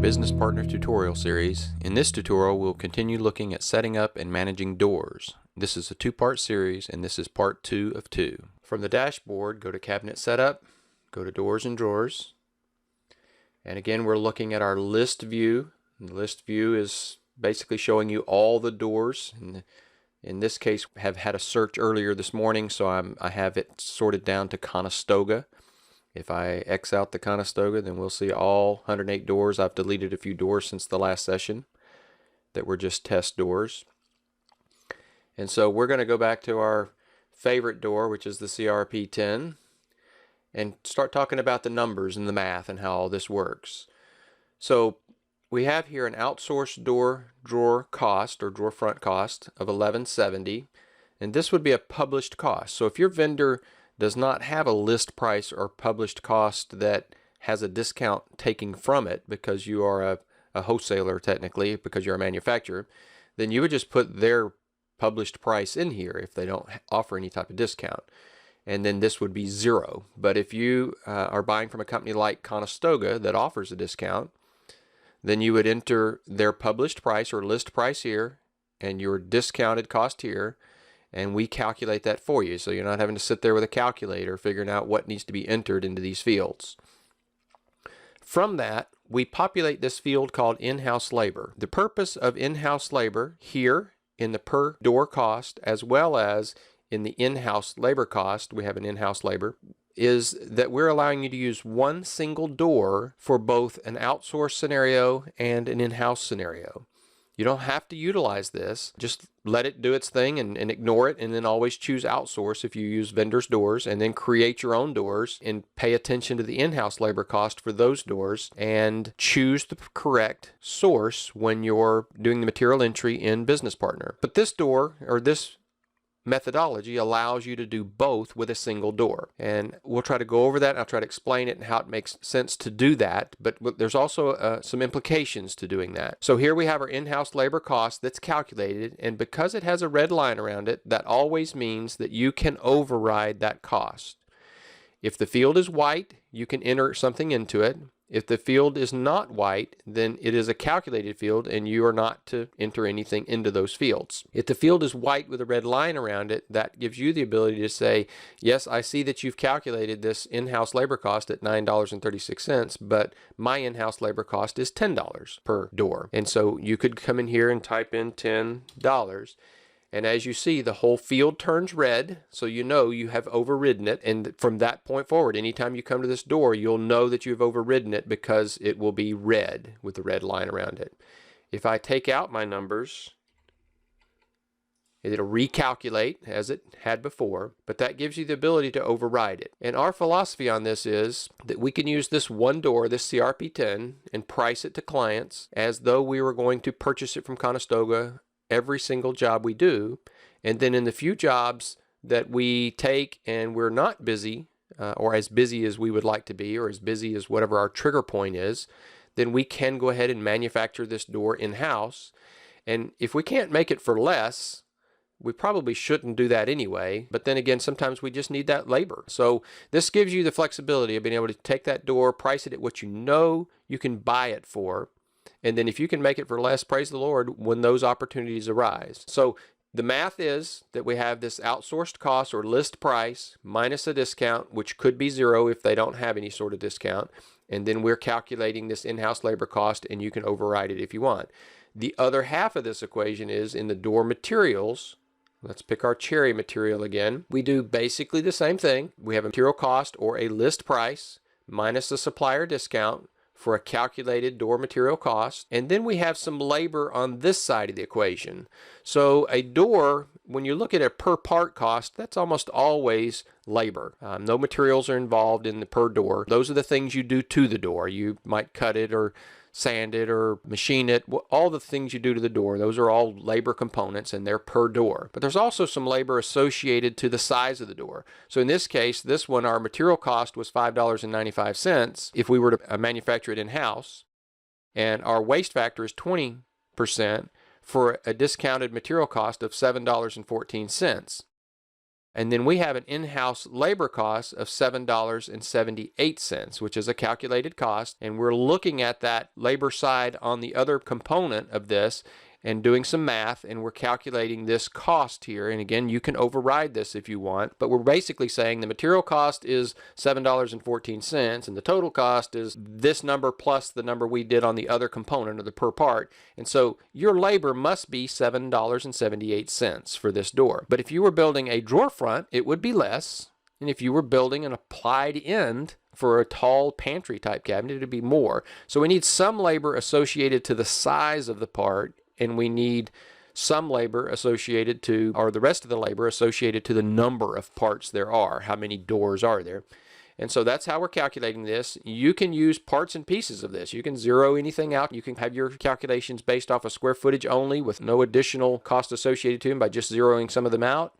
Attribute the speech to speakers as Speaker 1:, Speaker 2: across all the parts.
Speaker 1: Business Partner tutorial series. In this tutorial, we'll continue looking at setting up and managing doors. This is a two-part series, and this is part 2 of 2. From the dashboard, go to Cabinet Setup, go to Doors and Drawers, and again we're looking at our list view. And the list view is basically showing you all the doors. In this case, I have had a search earlier this morning, so I have it sorted down to Conestoga. If I X out the Conestoga, then we'll see all 108 doors. I've deleted a few doors since the last session that were just test doors. And so we're going to go back to our favorite door, which is the CRP10, and start talking about the numbers and the math and how all this works. So we have here an outsourced door drawer cost or drawer front cost of $11.70, and this would be a published cost. So if your vendor does not have a list price or published cost that has a discount taken from it because you are a wholesaler technically, because you're a manufacturer, then you would just put their published price in here if they don't offer any type of discount, and then this would be zero. But if you are buying from a company like Conestoga that offers a discount, then you would enter their published price or list price here and your discounted cost here, and we calculate that for you, so you're not having to sit there with a calculator figuring out what needs to be entered into these fields. From that, we populate this field called in-house labor. The purpose of in-house labor here in the per door cost, as well as in the in-house labor cost, we have an in-house labor, is that we're allowing you to use one single door for both an outsourced scenario and an in-house scenario. You don't have to utilize this. Just let it do its thing and ignore it, and then always choose outsource if you use vendors' doors, and then create your own doors and pay attention to the in-house labor cost for those doors and choose the correct source when you're doing the material entry in Business Partner. But this door, or this methodology, allows you to do both with a single door, and we'll try to go over that. I'll try to explain it and how it makes sense to do that, but there's also some implications to doing that. So here we have our in-house labor cost that's calculated, and because it has a red line around it, that always means that you can override that cost. If the field is white, you can enter something into it. If the field is not white, then it is a calculated field and you are not to enter anything into those fields. If the field is white with a red line around it, that gives you the ability to say, yes, I see that you've calculated this in-house labor cost at $9.36, but my in-house labor cost is $10 per door. And so you could come in here and type in $10. And as you see, the whole field turns red, so you know you have overridden it. And from that point forward, anytime you come to this door, you'll know that you've overridden it because it will be red with the red line around it. If I take out my numbers, it'll recalculate as it had before, but that gives you the ability to override it. And our philosophy on this is that we can use this one door, this CRP10, and price it to clients as though we were going to purchase it from Conestoga every single job we do, and then in the few jobs that we take and we're not busy or as busy as we would like to be, or as busy as whatever our trigger point is, then we can go ahead and manufacture this door in-house. And if we can't make it for less, we probably shouldn't do that anyway, but then again, sometimes we just need that labor. So this gives you the flexibility of being able to take that door, price it at what you know you can buy it for, and then if you can make it for less, praise the Lord when those opportunities arise. So the math is that we have this outsourced cost or list price minus a discount, which could be zero if they don't have any sort of discount. And then we're calculating this in-house labor cost, and you can override it if you want. The other half of this equation is in the door materials. Let's pick our cherry material again. We do basically the same thing. We have a material cost or a list price minus the supplier discount for a calculated door material cost, and then we have some labor on this side of the equation. So a door, when you look at a per part cost, that's almost always labor. No materials are involved in the per door. Those are the things you do to the door. You might cut it or sand it or machine it. All the things you do to the door, those are all labor components, and they're per door. But there's also some labor associated to the size of the door. So in this case, this one, our material cost was $5.95 if we were to manufacture it in-house, and our waste factor is 20% for a discounted material cost of $7.14. And then we have an in-house labor cost of $7.78, which is a calculated cost. And we're looking at that labor side on the other component of this and doing some math, and we're calculating this cost here. And again, you can override this if you want, but we're basically saying the material cost is $7.14 and the total cost is this number plus the number we did on the other component of the per part. And so your labor must be $7.78 for this door. But if you were building a drawer front, it would be less. And if you were building an applied end for a tall pantry type cabinet, it would be more. So we need some labor associated to the size of the part, and we need some labor associated to, or the rest of the labor associated to the number of parts there are, how many doors are there. And so that's how we're calculating this. You can use parts and pieces of this. You can zero anything out. You can have your calculations based off of square footage only with no additional cost associated to them by just zeroing some of them out.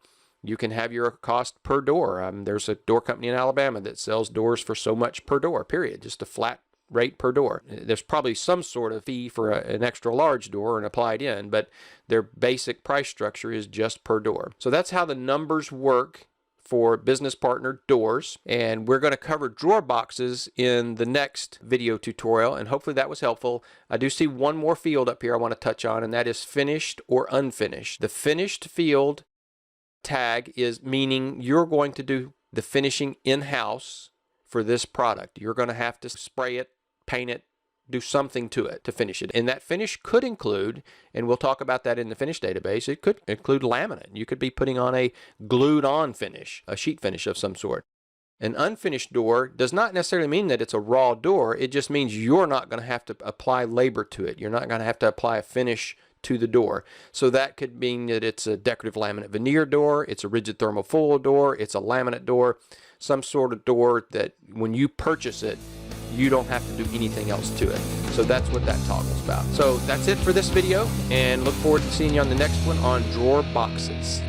Speaker 1: You can have your cost per door. There's a door company in Alabama that sells doors for so much per door, period, just a flat rate per door. There's probably some sort of fee for an extra large door or an applied in, but their basic price structure is just per door. So that's how the numbers work for business partner doors. And we're going to cover drawer boxes in the next video tutorial, and hopefully that was helpful. I do see one more field up here I want to touch on, and that is finished or unfinished. The finished field tag is meaning you're going to do the finishing in-house for this product. You're going to have to spray it, paint it, do something to it to finish it. And that finish could include, and we'll talk about that in the finish database, it could include laminate. You could be putting on a glued on finish, a sheet finish of some sort. An unfinished door does not necessarily mean that it's a raw door. It just means you're not going to have to apply labor to it. You're not going to have to apply a finish to the door. So that could mean that it's a decorative laminate veneer door, it's a rigid thermal foil door, it's a laminate door, some sort of door that when you purchase it, you don't have to do anything else to it. So that's what that toggle's about. So that's it for this video, and look forward to seeing you on the next one on drawer boxes.